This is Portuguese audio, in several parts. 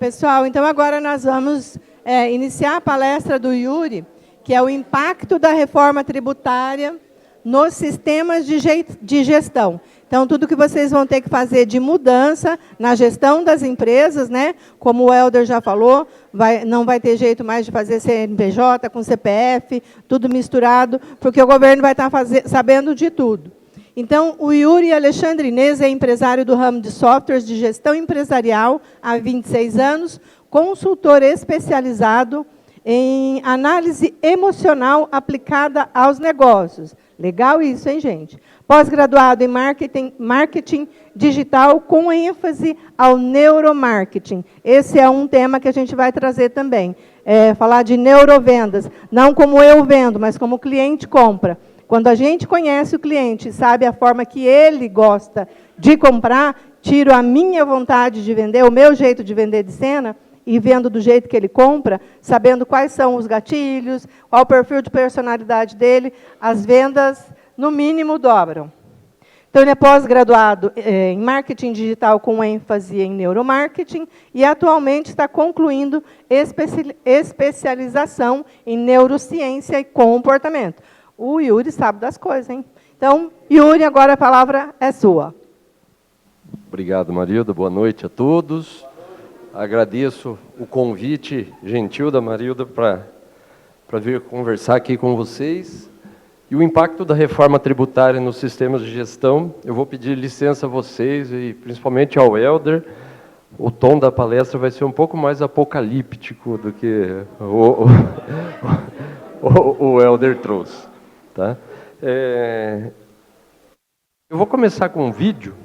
Pessoal, então agora nós vamos iniciar a palestra do Yuri, que é o impacto da reforma tributária nos sistemas de gestão. Então, tudo que vocês vão ter que fazer de mudança na gestão das empresas, né? Como o Helder já falou, não vai ter jeito mais de fazer CNPJ com CPF, tudo misturado, porque o governo vai estar sabendo de tudo. Então, o Yuri Alexandre Inês é empresário do ramo de softwares de gestão empresarial há 26 anos, consultor especializado em análise emocional aplicada aos negócios. Legal isso, hein, gente? Pós-graduado em marketing digital com ênfase ao neuromarketing. Esse é um tema que a gente vai trazer também. Falar de neurovendas, não como eu vendo, mas como o cliente compra. Quando a gente conhece o cliente, sabe a forma que ele gosta de comprar, tiro a minha vontade de vender, o meu jeito de vender de cena, e vendo do jeito que ele compra, sabendo quais são os gatilhos, qual o perfil de personalidade dele, as vendas, no mínimo, dobram. Então, ele é pós-graduado em marketing digital com ênfase em neuromarketing e, atualmente, está concluindo especialização em neurociência e comportamento. O Yuri sabe das coisas, hein? Então, Yuri, agora a palavra é sua. Obrigado, Marilda. Boa noite a todos. Agradeço o convite gentil da Marilda para vir conversar aqui com vocês. E o impacto da reforma tributária nos sistemas de gestão, eu vou pedir licença a vocês e principalmente ao Helder. O tom da palestra vai ser um pouco mais apocalíptico do que o Helder trouxe. Tá? Eu vou começar com um vídeo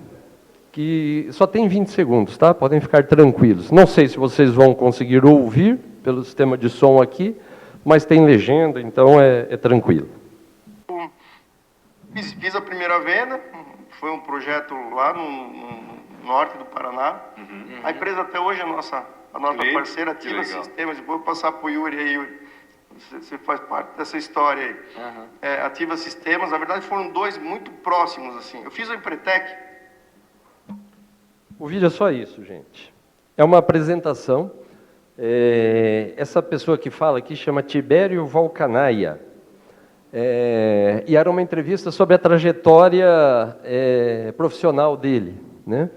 que só tem 20 segundos, tá? Podem ficar tranquilos. Não sei se vocês vão conseguir ouvir pelo sistema de som aqui, mas tem legenda, então é tranquilo. Fiz a primeira venda, foi um projeto lá no norte do Paraná. A empresa até hoje é a nossa parceira, Ativa Sistemas. Depois eu vou passar para o Yuri aí, Yuri. Você faz parte dessa história aí. Ativa Sistemas, na verdade foram dois muito próximos, assim. Eu fiz o Empretec. O vídeo é só isso, gente. É uma apresentação. Essa pessoa que fala aqui chama Tibério Valcanaia. E era uma entrevista sobre a trajetória profissional dele, né?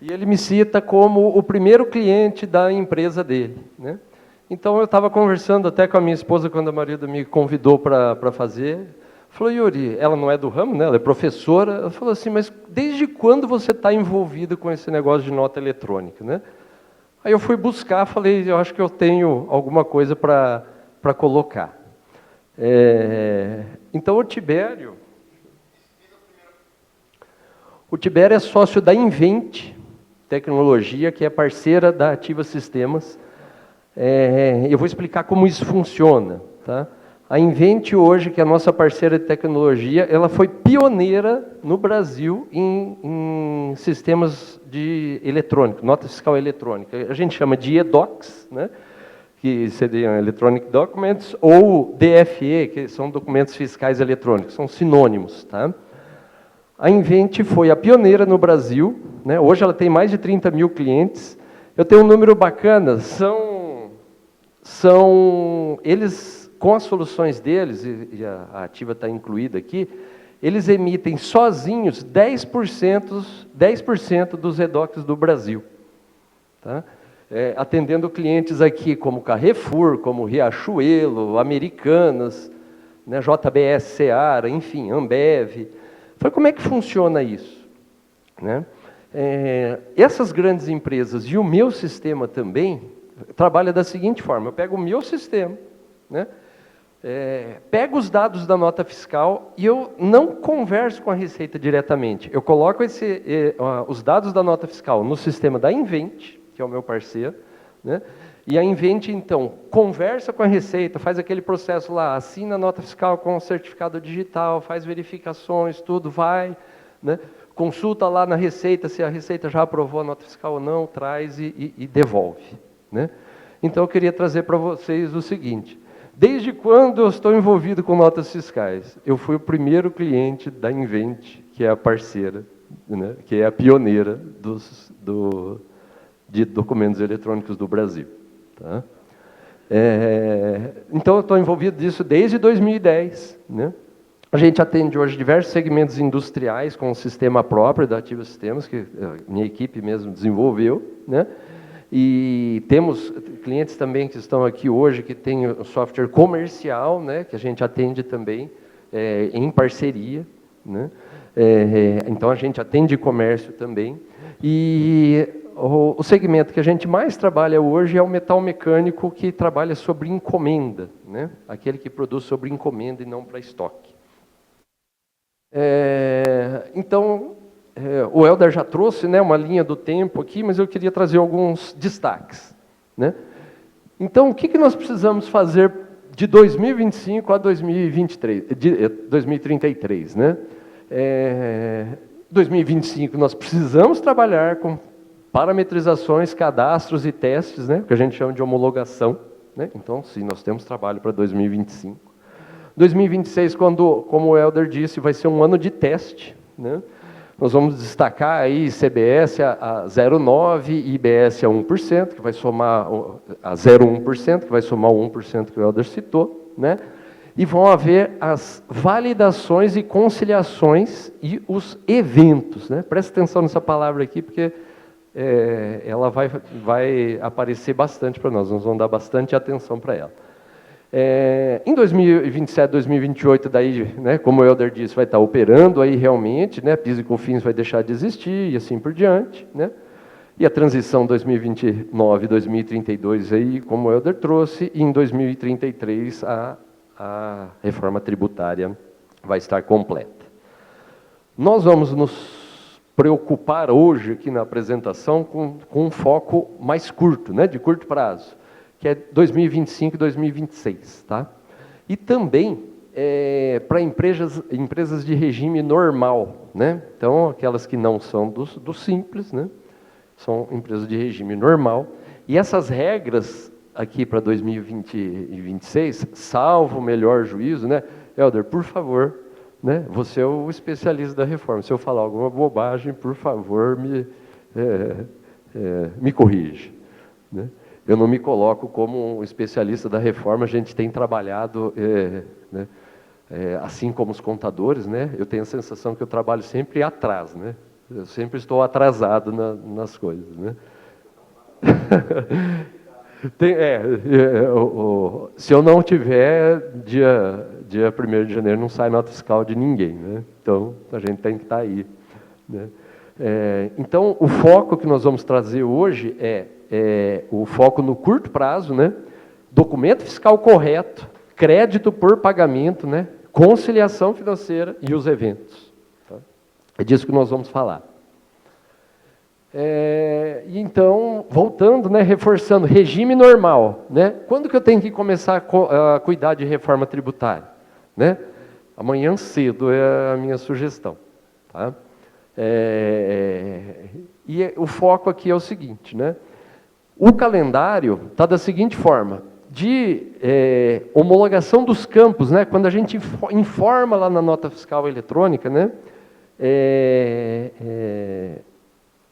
E ele me cita como o primeiro cliente da empresa dele, né? Então, eu estava conversando até com a minha esposa, quando a Marilda me convidou para fazer. Falou, Yuri, ela não é do ramo, né? Ela é professora. Ela falou assim, mas desde quando você está envolvido com esse negócio de nota eletrônica, né? Aí eu fui buscar, falei, eu acho que eu tenho alguma coisa para colocar. Então, o Tibério é sócio da Invent Tecnologia, que é parceira da Ativa Sistemas. Eu vou explicar como isso funciona, tá? A Invent hoje, que é a nossa parceira de tecnologia, ela foi pioneira no Brasil em sistemas de eletrônico, nota fiscal eletrônica. A gente chama de eDocs, né? Que seriam Electronic Documents, ou DFE, que são documentos fiscais eletrônicos, são sinônimos, tá? A Invent foi a pioneira no Brasil, né? Hoje ela tem mais de 30 mil clientes. Eu tenho um número bacana, eles, com as soluções deles, e a Ativa está incluída aqui, eles emitem sozinhos 10% dos eDocs do Brasil. Tá? Atendendo clientes aqui como Carrefour, como Riachuelo, Americanas, né, JBS Seara, enfim, Ambev. Falei, como é que funciona isso? Né? Essas grandes empresas e o meu sistema também trabalha da seguinte forma: eu pego o meu sistema, né, pego os dados da nota fiscal e eu não converso com a Receita diretamente. Eu coloco os dados da nota fiscal no sistema da Invent, que é o meu parceiro, né, e a Invent, então, conversa com a Receita, faz aquele processo lá, assina a nota fiscal com o certificado digital, faz verificações, tudo vai, né, consulta lá na Receita se a Receita já aprovou a nota fiscal ou não, traz e devolve. Né? Então, eu queria trazer para vocês o seguinte: desde quando eu estou envolvido com notas fiscais? Eu fui o primeiro cliente da Invent, que é a parceira, né, que é a pioneira de documentos eletrônicos do Brasil. Tá? Então, eu estou envolvido nisso desde 2010. Né? A gente atende hoje diversos segmentos industriais com um sistema próprio da Ativa Sistemas, que a minha equipe mesmo desenvolveu. Né? E temos clientes também que estão aqui hoje, que têm o software comercial, né? Que a gente atende também em parceria. Né? Então, a gente atende comércio também. E o segmento que a gente mais trabalha hoje é o metal mecânico, que trabalha sobre encomenda, né? Aquele que produz sobre encomenda e não para estoque. Então, o Helder já trouxe, né, uma linha do tempo aqui, mas eu queria trazer alguns destaques. Né? Então, o que nós precisamos fazer de 2025 a 2033? Né? 2025, nós precisamos trabalhar com parametrizações, cadastros e testes, né, que a gente chama de homologação. Né? Então, sim, nós temos trabalho para 2025. 2026, como o Helder disse, vai ser um ano de teste. Né? Nós vamos destacar aí CBS a 0,9% e IBS a 1%, que vai somar a 0,1%, que vai somar o 1% que o Helder citou. Né? E vão haver as validações e conciliações e os eventos. Né? Presta atenção nessa palavra aqui, porque ela vai aparecer bastante para nós vamos dar bastante atenção para ela. Em 2027, 2028, daí, né, como o Helder disse, vai estar operando aí realmente, né, PIS e COFINS vai deixar de existir e assim por diante. Né? E a transição 2029, 2032, aí, como o Helder trouxe, e em 2033 a reforma tributária vai estar completa. Nós vamos nos preocupar hoje aqui na apresentação com um foco mais curto, né, de curto prazo, que é 2025 e 2026. Tá? E também para empresas de regime normal. Né? Então, aquelas que não são do Simples, né? São empresas de regime normal. E essas regras aqui para 2020 e 2026, salvo o melhor juízo, né? Helder, por favor, né? Você é o especialista da reforma. Se eu falar alguma bobagem, por favor, me corrija. Né? Eu não me coloco como um especialista da reforma, a gente tem trabalhado, né, assim como os contadores, né, eu tenho a sensação que eu trabalho sempre atrás, né, eu sempre estou atrasado nas coisas. Né. Se eu não tiver, dia 1º de janeiro não sai nota fiscal de ninguém, né, então a gente tem que estar aí. Né. Então, o foco que nós vamos trazer hoje o foco no curto prazo, né? Documento fiscal correto, crédito por pagamento, né? Conciliação financeira e os eventos. Tá? É disso que nós vamos falar. E então, voltando, né? Reforçando, regime normal. Né? Quando que eu tenho que começar a cuidar de reforma tributária? Né? Amanhã cedo é a minha sugestão. Tá? E o foco aqui é o seguinte, né? O calendário está da seguinte forma, de homologação dos campos, né? Quando a gente informa lá na nota fiscal eletrônica, né?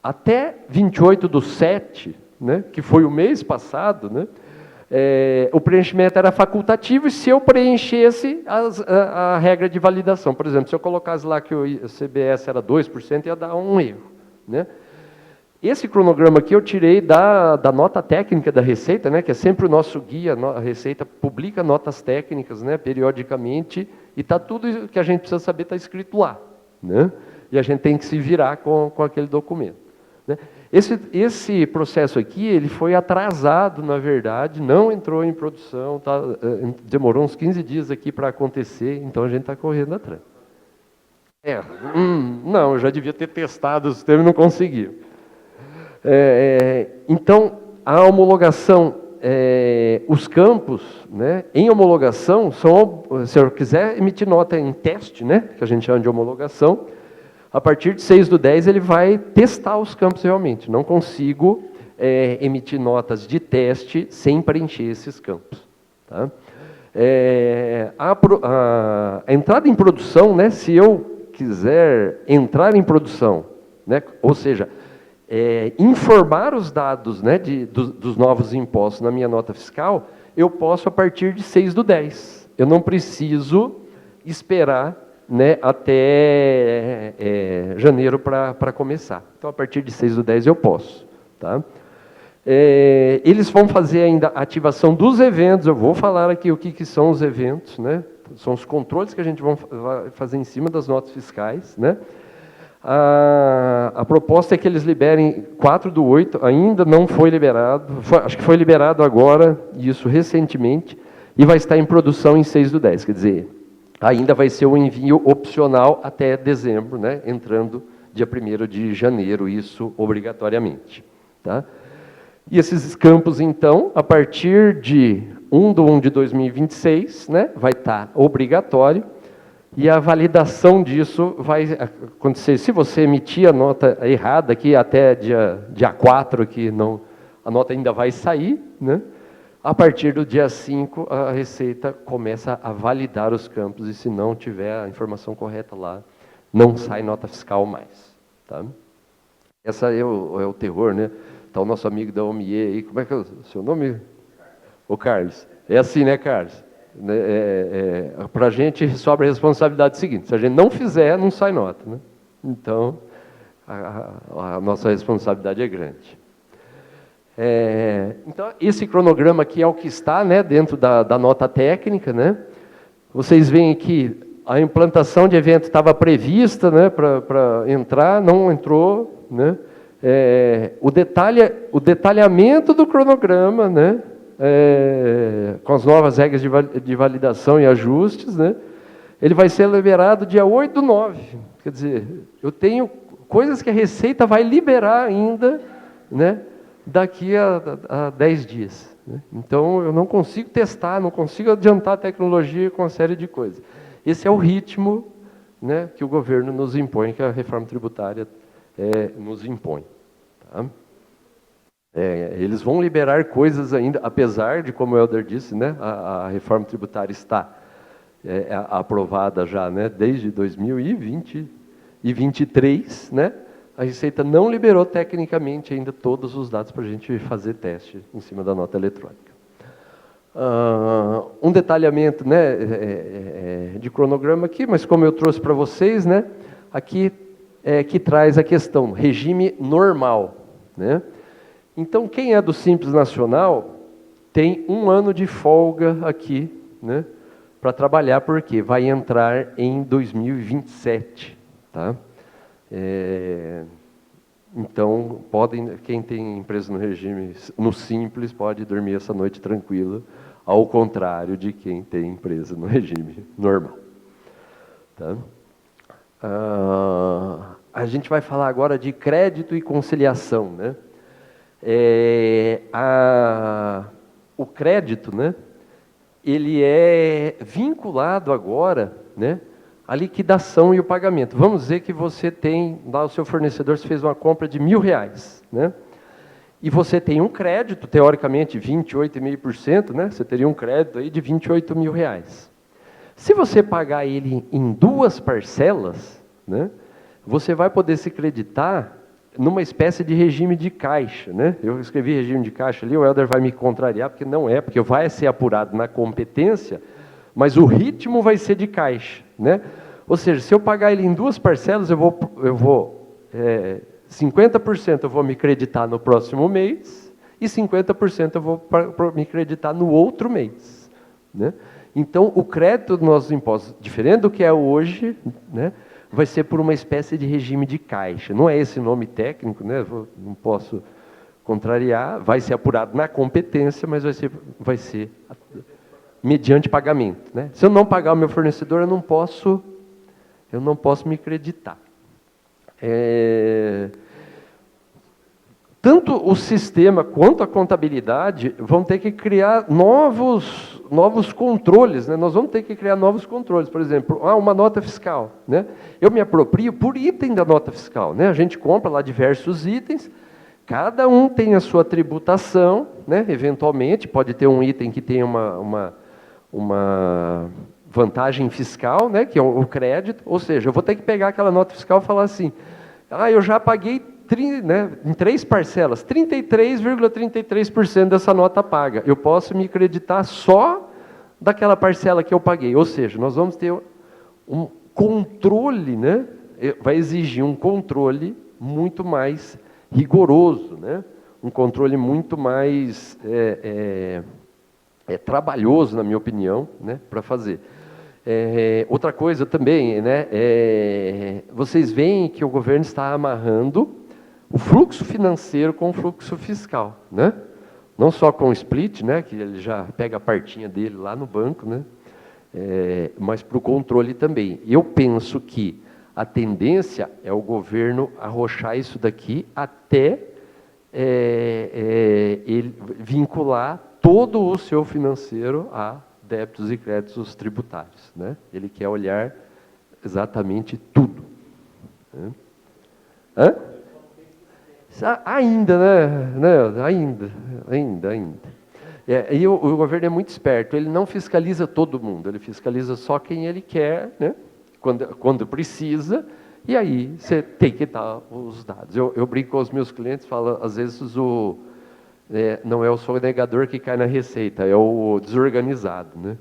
Até 28/7, né? Que foi o mês passado, né? O preenchimento era facultativo e se eu preenchesse a regra de validação, por exemplo, se eu colocasse lá que o CBS era 2%, ia dar um erro. Né? Esse cronograma aqui eu tirei da nota técnica da Receita, né, que é sempre o nosso guia, a Receita publica notas técnicas, né, periodicamente, e está tudo que a gente precisa saber, está escrito lá. Né? E a gente tem que se virar com aquele documento. Né? Esse processo aqui, ele foi atrasado, na verdade, não entrou em produção, demorou uns 15 dias aqui para acontecer, então a gente está correndo atrás. Não, eu já devia ter testado o sistema e não consegui. Então, a homologação, os campos, né, em homologação, se eu quiser emitir nota em teste, né, que a gente chama de homologação, a partir de 6/10 ele vai testar os campos realmente. Não consigo emitir notas de teste sem preencher esses campos. Tá? A entrada em produção, né, se eu quiser entrar em produção, né, ou seja, informar os dados, né, dos novos impostos na minha nota fiscal, eu posso a partir de 6/10. Eu não preciso esperar, né, até janeiro para começar. Então, a partir de 6/10 eu posso. Tá? Eles vão fazer ainda a ativação dos eventos. Eu vou falar aqui o que são os eventos, né? São os controles que a gente vai fazer em cima das notas fiscais, né? A proposta é que eles liberem 4/8, ainda não foi liberado, acho que foi liberado agora, isso recentemente, e vai estar em produção em 6/10, quer dizer, ainda vai ser o envio opcional até dezembro, né? Entrando dia 1º de janeiro, isso obrigatoriamente. Tá? E esses campos, então, a partir de 1/1 de 2026, né? Vai estar obrigatório, e a validação disso vai acontecer. Se você emitir a nota errada aqui até dia 4, que não, a nota ainda vai sair, né? A partir do dia 5, a Receita começa a validar os campos, e se não tiver a informação correta lá, não sai nota fiscal mais. Tá? Essa é o terror, né? Está o nosso amigo da OMIE aí, como é que é o seu nome? O Carlos. É assim, né, Carlos? Para a gente sobra a responsabilidade seguinte: se a gente não fizer, não sai nota, né? Então, a nossa responsabilidade é grande. Então, esse cronograma aqui é o que está, né, dentro da nota técnica, né? Vocês veem que a implantação de evento estava prevista, né, para entrar, não entrou, né? O detalhamento do cronograma, né? Com as novas regras de validação e ajustes, né? Ele vai ser liberado dia 8/9. Quer dizer, eu tenho coisas que a Receita vai liberar ainda, né, daqui a 10 dias. Né? Então, eu não consigo testar, não consigo adiantar a tecnologia com uma série de coisas. Esse é o ritmo, né, que o governo nos impõe, que a reforma tributária nos impõe. Tá? Eles vão liberar coisas ainda, apesar de, como o Helder disse, né, a reforma tributária está aprovada já, né, desde 2020 e 2023, né? A Receita não liberou tecnicamente ainda todos os dados para a gente fazer teste em cima da nota eletrônica. Um detalhamento, né, de cronograma aqui, mas como eu trouxe para vocês, né, aqui que traz a questão regime normal, né? Então, quem é do Simples Nacional tem 1 ano de folga aqui, né, para trabalhar, porque vai entrar em 2027, tá? Então, quem tem empresa no regime, no Simples, pode dormir essa noite tranquila, ao contrário de quem tem empresa no regime normal. Tá? A gente vai falar agora de crédito e conciliação, né? O crédito, né, ele é vinculado agora, né, à liquidação e o pagamento. Vamos dizer que você tem, lá o seu fornecedor fez uma compra de R$1.000, né, e você tem um crédito, teoricamente 28,5%, né, você teria um crédito aí de R$28 mil. Se você pagar ele em 2 parcelas, né, você vai poder se creditar numa espécie de regime de caixa, né? Eu escrevi regime de caixa ali, o Helder vai me contrariar, porque não é, porque vai ser apurado na competência, mas o ritmo vai ser de caixa, né? Ou seja, se eu pagar ele em 2 parcelas, eu vou 50% eu vou me creditar no próximo mês, e 50% eu vou me creditar no outro mês, né? Então, o crédito dos nossos impostos, diferente do que é hoje, né, vai ser por uma espécie de regime de caixa. Não é esse nome técnico, né? Não posso contrariar, vai ser apurado na competência, mas vai ser mediante pagamento, né? Se eu não pagar o meu fornecedor, eu não posso me creditar. Tanto o sistema quanto a contabilidade vão ter que criar novos controles, né? Nós vamos ter que criar novos controles. Por exemplo, uma nota fiscal, né? Eu me aproprio por item da nota fiscal, né? A gente compra lá diversos itens, cada um tem a sua tributação, né? Eventualmente, pode ter um item que tem uma vantagem fiscal, né? Que é o crédito, ou seja, eu vou ter que pegar aquela nota fiscal e falar assim, eu já paguei né, em 3 parcelas, 33,33% dessa nota paga. Eu posso me creditar só daquela parcela que eu paguei. Ou seja, nós vamos ter um controle, né? Vai exigir um controle muito mais rigoroso, né? Um controle muito mais trabalhoso, na minha opinião, né? Para fazer. Outra coisa também, né? Vocês veem que o governo está amarrando o fluxo financeiro com o fluxo fiscal, né? Não só com o split, né? Que ele já pega a partinha dele lá no banco, né? Mas para o controle também. Eu penso que a tendência é o governo arrochar isso daqui até ele vincular todo o seu financeiro a débitos e créditos tributários, né? Ele quer olhar exatamente tudo. Né? Hã? Ainda, né? Ainda. E o governo é muito esperto, ele não fiscaliza todo mundo, ele fiscaliza só quem ele quer, né? Quando precisa, e aí você tem que dar os dados. Eu brinco com os meus clientes, falo, às vezes não é o sonegador que cai na receita, é o desorganizado, né?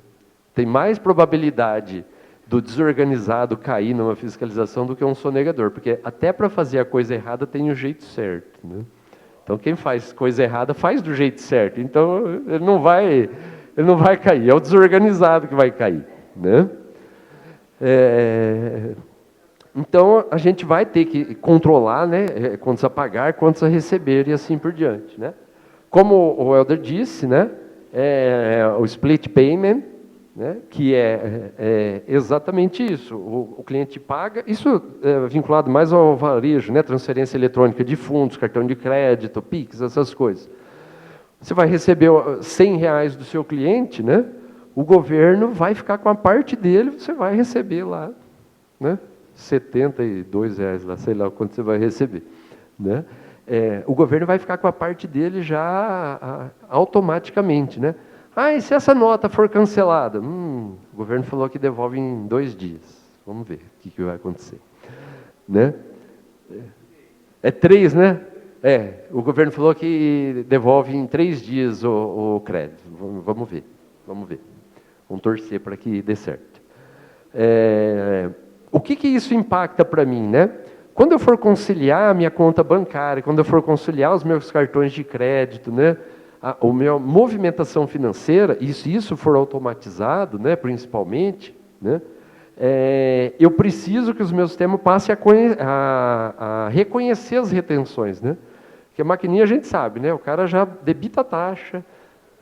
Tem mais probabilidade do desorganizado cair numa fiscalização do que um sonegador, porque até para fazer a coisa errada tem o jeito certo, né? Então quem faz coisa errada faz do jeito certo, então ele não vai cair, é o desorganizado que vai cair, né? Então a gente vai ter que controlar, né, quantos a pagar, quantos a receber e assim por diante, né? Como o Helder disse, né, o split payment, né, que é exatamente isso. O cliente paga, isso é vinculado mais ao varejo, né, transferência eletrônica de fundos, cartão de crédito, Pix, essas coisas. Você vai receber R$100 do seu cliente, né, o governo vai ficar com a parte dele, você vai receber lá, né, R$72, lá, sei lá quanto você vai receber, né? O governo vai ficar com a parte dele já automaticamente, né? E se essa nota for cancelada? O governo falou que devolve em 2 dias. Vamos ver o que vai acontecer, né? 3, né? O governo falou que devolve em 3 dias o crédito. Vamos ver. Vamos torcer para que dê certo. O que isso impacta para mim, né? Quando eu for conciliar a minha conta bancária, quando eu for conciliar os meus cartões de crédito, né? A minha movimentação financeira, e se isso for automatizado, né, principalmente, né, eu preciso que os meus sistemas passem a reconhecer as retenções, né? Porque a maquininha a gente sabe, né? O cara já debita a taxa,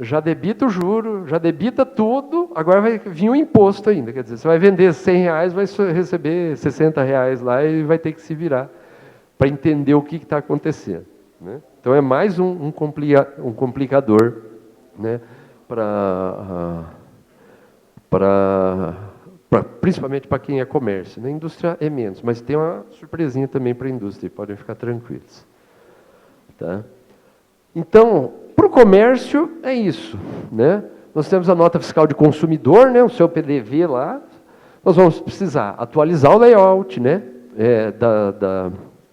já debita o juro, já debita tudo, agora vai vir o imposto ainda. Quer dizer, você vai vender R$100, vai receber R$60 lá e vai ter que se virar para entender o que está acontecendo, né? Então é mais um complicador, né, principalmente para quem é comércio. Na indústria é menos, mas tem uma surpresinha também para a indústria, podem ficar tranquilos. Tá? Então, para o comércio é isso, né? Nós temos a nota fiscal de consumidor, né, o seu PDV lá. Nós vamos precisar atualizar o layout, né,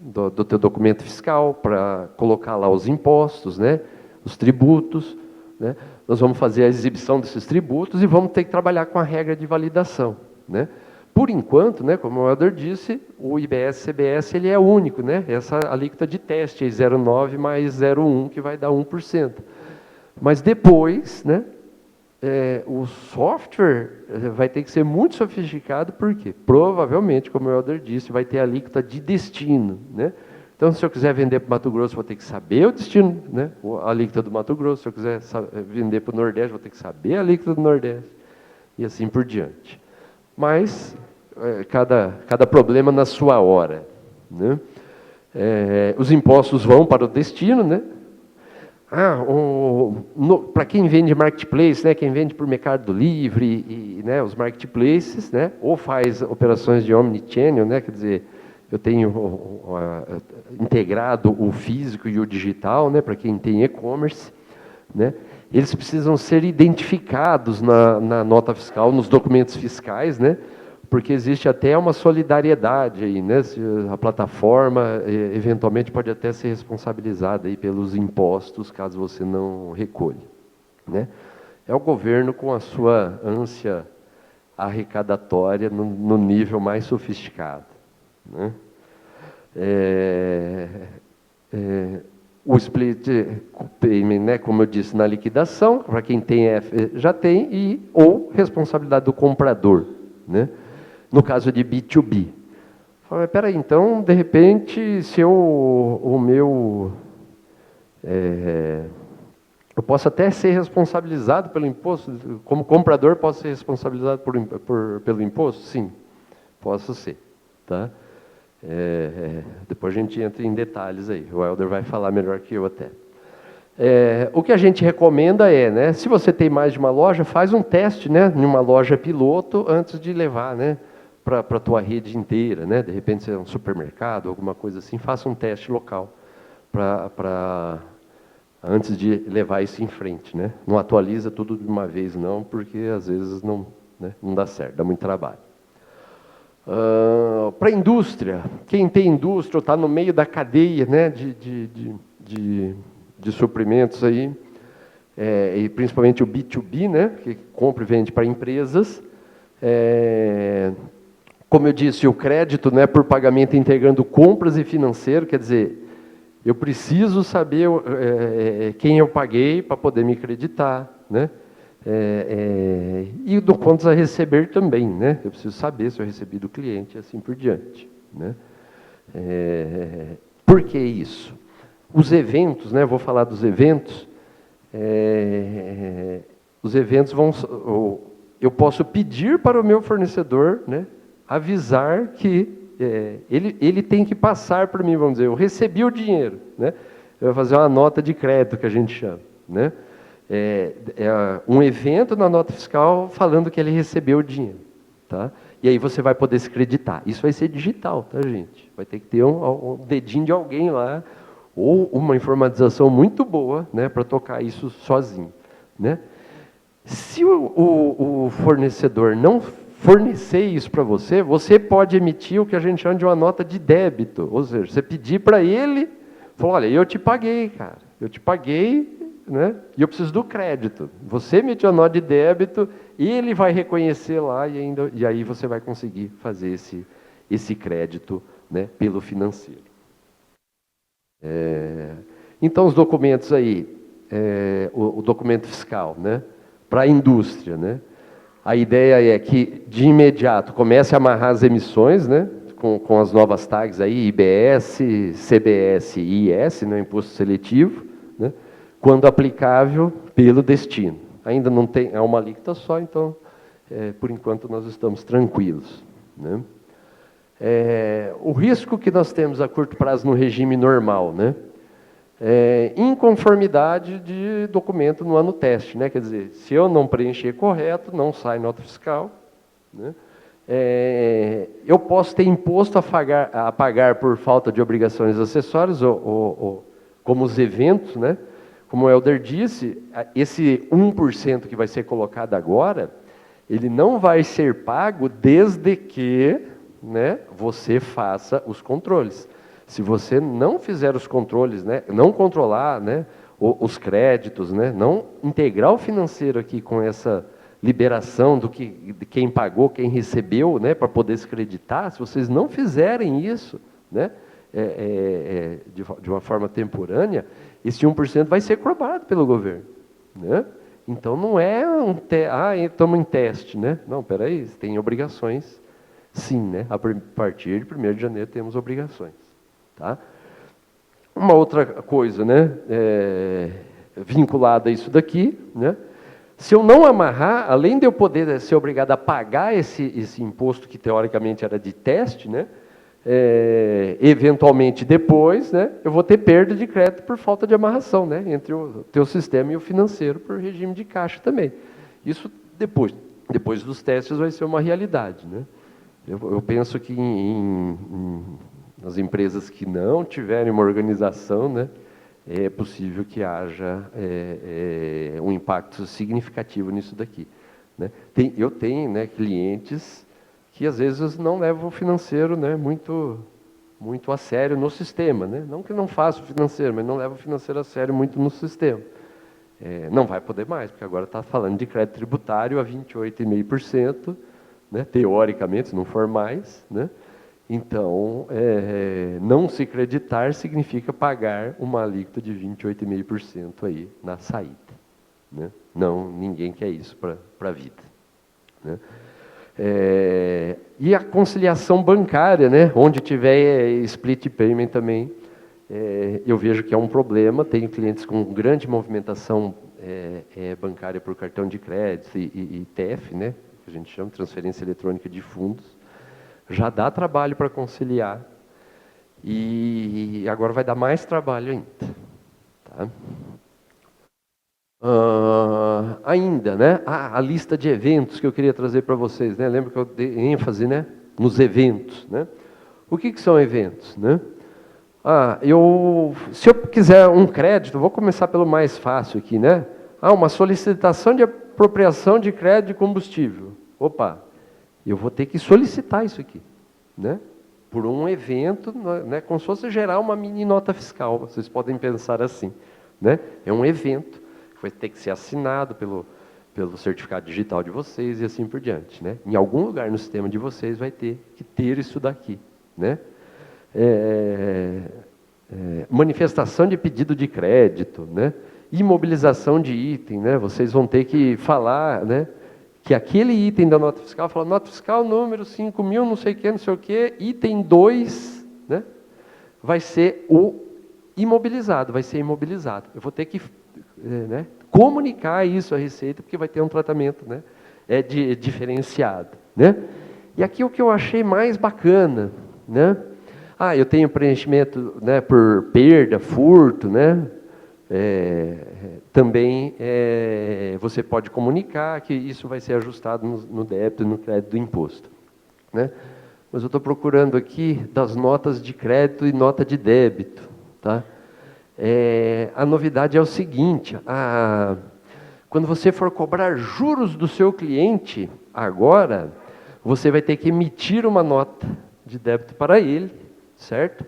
do teu documento fiscal para colocar lá os impostos, né, os tributos, né? Nós vamos fazer a exibição desses tributos e vamos ter que trabalhar com a regra de validação, né? Por enquanto, né, como o Helder disse, o IBS-CBS ele é único, né? Essa alíquota de teste, 0,9 mais 0,1, que vai dar 1%. Mas depois, né, o software vai ter que ser muito sofisticado, porque provavelmente, como o Helder disse, vai ter alíquota de destino, né? Então, se eu quiser vender para o Mato Grosso, vou ter que saber o destino, né? A alíquota do Mato Grosso. Se eu quiser vender para o Nordeste, vou ter que saber a alíquota do Nordeste. E assim por diante. Mas cada problema na sua hora, né? Os impostos vão para o destino, né? Para quem vende marketplace, né? Quem vende por Mercado Livre, né? Os marketplaces, né? Ou faz operações de omnichannel, né? Quer dizer, eu tenho integrado o físico e o digital, né? Para quem tem e-commerce, né? Eles precisam ser identificados na nota fiscal, nos documentos fiscais, né? porque existe até uma solidariedade aí, né? A plataforma eventualmente pode até ser responsabilizada aí pelos impostos, caso você não recolha, né? É o governo com a sua ânsia arrecadatória no nível mais sofisticado, né? O split payment, né, como eu disse, na liquidação, para quem tem F já tem, ou responsabilidade do comprador, né? No caso de B2B. Fala, peraí, então, de repente, se eu posso até ser responsabilizado pelo imposto, como comprador posso ser responsabilizado pelo imposto? Sim, posso ser, tá? Depois a gente entra em detalhes aí, o Helder vai falar melhor que eu até. O que a gente recomenda né, se você tem mais de uma loja, faz um teste, né, em uma loja piloto antes de levar, né, para a tua rede inteira, né, de repente se é um supermercado, alguma coisa assim, faça um teste local antes de levar isso em frente, né. Não atualiza tudo de uma vez não, porque às vezes não, né, não dá certo, dá muito trabalho. Para a indústria, quem tem indústria está no meio da cadeia, né, de suprimentos aí, e principalmente o B2B, né, que compra e vende para empresas. Como eu disse, o crédito, né, por pagamento integrando compras e financeiro, quer dizer, eu preciso saber quem eu paguei para poder me creditar, né? E do contas a receber também, né? Eu preciso saber se eu recebi do cliente e assim por diante, né? Por que isso? Os eventos, né? Vou falar dos eventos. Os eventos eu posso pedir para o meu fornecedor, né, avisar que ele tem que passar para mim, vamos dizer, eu recebi o dinheiro, né? Eu vou fazer uma nota de crédito que a gente chama, né? Um evento na nota fiscal falando que ele recebeu o dinheiro, tá? E aí você vai poder se creditar. Isso vai ser digital, tá, gente? Vai ter que ter um dedinho de alguém lá, ou uma informatização muito boa, né, para tocar isso sozinho, né? Se o fornecedor não fornecer isso para você, você pode emitir o que a gente chama de uma nota de débito, ou seja, você pedir para ele, falar, olha, eu te paguei, cara, eu te paguei, né, e eu preciso do crédito. Você emitiu a nota de débito, ele vai reconhecer lá e aí você vai conseguir fazer esse crédito, né, pelo financeiro. Então, os documentos aí, o documento fiscal, né, para a indústria, né, a ideia é que, de imediato, comece a amarrar as emissões, né, com as novas tags aí, IBS, CBS e IS, né, Imposto Seletivo, né, quando aplicável pelo destino. Ainda não tem, é uma alíquota só, então, por enquanto, nós estamos tranquilos, né. O risco que nós temos a curto prazo no regime normal, né? Inconformidade de documento no ano teste, né? Quer dizer, se eu não preencher correto, não sai nota fiscal, né? Eu posso ter imposto a pagar por falta de obrigações acessórias, como os eventos, né? Como o Helder disse, esse 1% que vai ser colocado agora, ele não vai ser pago desde que, né, você faça os controles. Se você não fizer os controles, né, não controlar, né, os créditos, né, não integrar o financeiro aqui com essa liberação de quem pagou, quem recebeu, né, para poder se creditar, se vocês não fizerem isso, né, de uma forma temporânea, esse 1% vai ser cobrado pelo governo, né? Então não é estamos em teste, né? Não, espera aí, tem obrigações. Sim, né? A partir de 1º de janeiro temos obrigações, tá? Uma outra coisa, né, vinculada a isso daqui, né? Se eu não amarrar, além de eu poder ser obrigado a pagar esse imposto que teoricamente era de teste, né, eventualmente depois, né, eu vou ter perda de crédito por falta de amarração, né, entre o teu sistema e o financeiro por regime de caixa também. Isso depois dos testes vai ser uma realidade, né? Eu penso que nas empresas que não tiverem uma organização, né, é possível que haja um impacto significativo nisso daqui, né? Eu tenho, né, clientes que às vezes não levam o financeiro, né, muito a sério no sistema, né? Não que não faça o financeiro, mas não leva o financeiro a sério muito no sistema. Não vai poder mais, porque agora está falando de crédito tributário a 28,5%, né? Teoricamente, se não for mais, né? Então, não se creditar significa pagar uma alíquota de 28,5% aí na saída, né? Não, ninguém quer isso para a vida, né? E a conciliação bancária, né? Onde tiver split payment também, eu vejo que é um problema. Tenho clientes com grande movimentação bancária por cartão de crédito e TEF, né? Que a gente chama de transferência eletrônica de fundos. Já dá trabalho para conciliar e agora vai dar mais trabalho ainda. Tá? Ainda, né? A lista de eventos que eu queria trazer para vocês, né? Lembra que eu dei ênfase, né? Nos eventos, né? O que são eventos, né? Se eu quiser um crédito, vou começar pelo mais fácil aqui, né? Uma solicitação de apropriação de crédito de combustível. Opa, eu vou ter que solicitar isso aqui, né? Por um evento, né? Como se fosse gerar uma mini nota fiscal, vocês podem pensar assim, né? É um evento. Vai ter que ser assinado pelo certificado digital de vocês e assim por diante, né? Em algum lugar no sistema de vocês vai ter que ter isso daqui, né? Manifestação de pedido de crédito, né? Imobilização de item, né? Vocês vão ter que falar, né? Que aquele item da nota fiscal, fala nota fiscal número 5.000, não sei o que, item 2, né? Vai ser imobilizado, vai ser imobilizado. Eu vou ter que né, comunicar isso à Receita, porque vai ter um tratamento, né, diferenciado, né? E aqui o que eu achei mais bacana, né? Eu tenho preenchimento, né, por perda, furto, né? Também você pode comunicar que isso vai ser ajustado no débito e no crédito do imposto, né? Mas eu estou procurando aqui das notas de crédito e nota de débito, tá? A novidade é o seguinte, quando você for cobrar juros do seu cliente, agora, você vai ter que emitir uma nota de débito para ele, certo?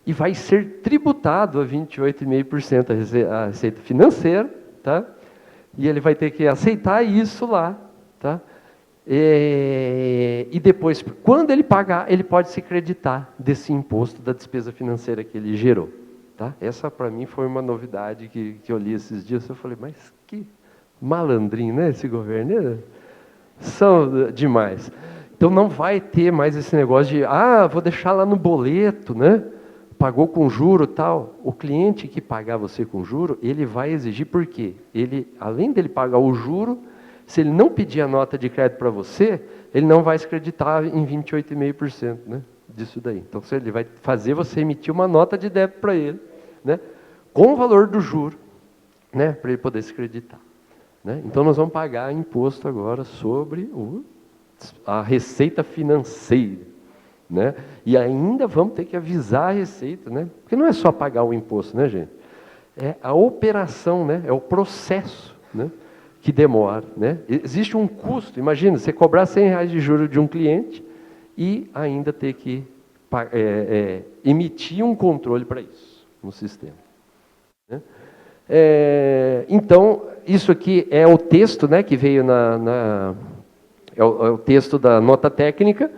E vai ser tributado a 28,5% a receita financeira, tá? E ele vai ter que aceitar isso lá, tá? E depois, quando ele pagar, ele pode se creditar desse imposto da despesa financeira que ele gerou. Tá? Essa, para mim, foi uma novidade que eu li esses dias. Eu falei, mas que malandrinho, né, esse governo? São demais. Então, não vai ter mais esse negócio de, vou deixar lá no boleto, né? Pagou com juro e tal. O cliente que pagar você com juro, ele vai exigir, por quê? Ele, além dele pagar o juro, se ele não pedir a nota de crédito para você, ele não vai se creditar em 28,5%, né? Disso daí. Então, ele vai fazer você emitir uma nota de débito para ele, né, com o valor do juro, né, para ele poder se creditar, né? Então, nós vamos pagar imposto agora sobre a receita financeira, né? E ainda vamos ter que avisar a Receita, né? Porque não é só pagar o imposto, né, gente? É a operação, né? É o processo, né, que demora, né? Existe um custo. Imagina, você cobrar R$100 de juros de um cliente e ainda ter que emitir um controle para isso no sistema, né? Então, isso aqui é o texto, né, que veio é o texto da nota técnica,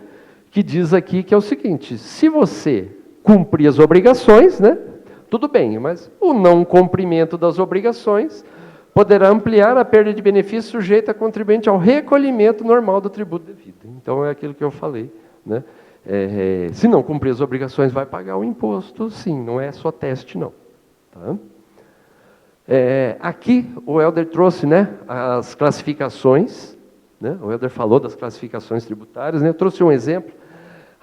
que diz aqui que é o seguinte: se você cumprir as obrigações, né, tudo bem, mas o não cumprimento das obrigações poderá ampliar a perda de benefício sujeita a contribuinte ao recolhimento normal do tributo devido. Então, é aquilo que eu falei, né? Se não cumprir as obrigações, vai pagar o imposto, sim, não é só teste, não. Tá? Aqui, o Helder trouxe, né, as classificações, né? O Helder falou das classificações tributárias, né? Eu trouxe um exemplo.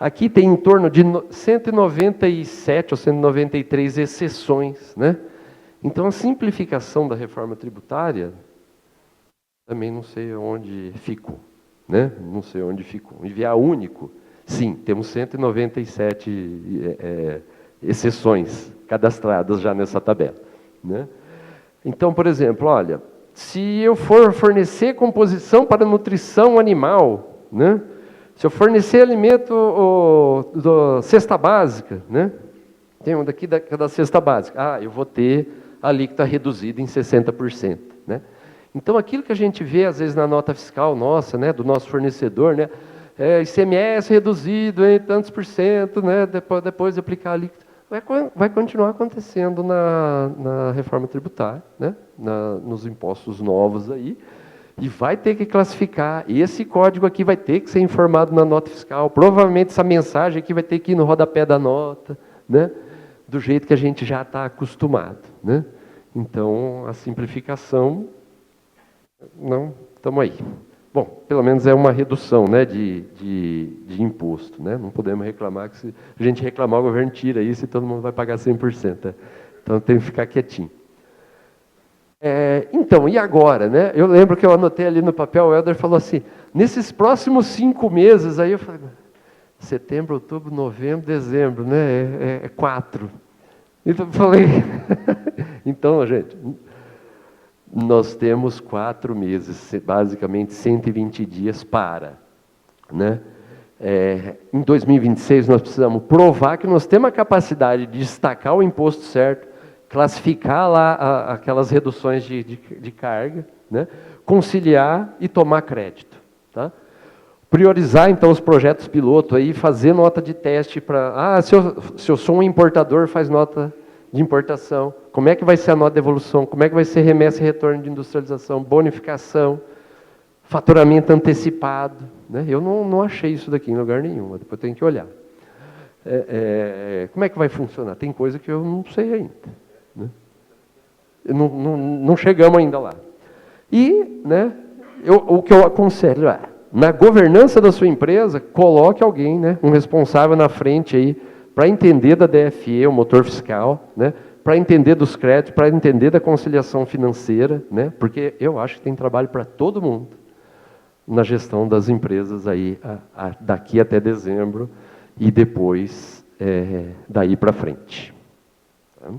Aqui tem em torno de 197 ou 193 exceções, né? Então, a simplificação da reforma tributária, também não sei onde ficou, né? Não sei onde ficou. Enviar único, sim, temos 197 exceções cadastradas já nessa tabela, né? Então, por exemplo, olha, se eu for fornecer composição para nutrição animal, né, Se eu fornecer alimento cesta básica, né? Tem um daqui da cesta básica. Eu vou ter a alíquota reduzida em 60%. Né? Então, aquilo que a gente vê, às vezes, na nota fiscal nossa, né, do nosso fornecedor, né, ICMS reduzido em tantos por cento, né, depois de aplicar a alíquota, vai continuar acontecendo na reforma tributária, né, nos impostos novos aí, e vai ter que classificar. E esse código aqui vai ter que ser informado na nota fiscal. Provavelmente essa mensagem aqui vai ter que ir no rodapé da nota, né? Do jeito que a gente já está acostumado. Né? Então, a simplificação, não, estamos aí. Bom, pelo menos é uma redução, né, de imposto. Né? Não podemos reclamar, que se a gente reclamar, o governo tira isso e todo mundo vai pagar 100%. Né? Então, tem que ficar quietinho. Então, e agora? Né? Eu lembro que eu anotei ali no papel, o Helder falou assim, nesses próximos 5 meses, aí eu falei, setembro, outubro, novembro, dezembro, né? É 4. Então eu falei, então, gente, nós temos 4 meses, basicamente 120 dias para, né? Em 2026 nós precisamos provar que nós temos a capacidade de destacar o imposto certo, classificar lá aquelas reduções de carga, né? Conciliar e tomar crédito. Tá? Priorizar, então, os projetos piloto, aí, fazer nota de teste para... se eu sou um importador, faz nota de importação. Como é que vai ser a nota de evolução? Como é que vai ser remessa e retorno de industrialização? Bonificação, faturamento antecipado. Né? Eu não achei isso daqui em lugar nenhum, mas depois eu tenho que olhar. Como é que vai funcionar? Tem coisa que eu não sei ainda. Né? Não chegamos ainda lá. E, né, o que eu aconselho na governança da sua empresa, coloque alguém, né, um responsável na frente aí, para entender da DFE, o motor fiscal, né, para entender dos créditos, para entender da conciliação financeira, né, porque eu acho que tem trabalho para todo mundo na gestão das empresas aí, daqui até dezembro e depois daí para frente. Tá?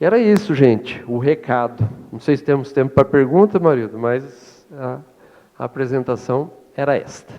Era isso, gente, o recado. Não sei se temos tempo para pergunta, marido, mas a apresentação era esta.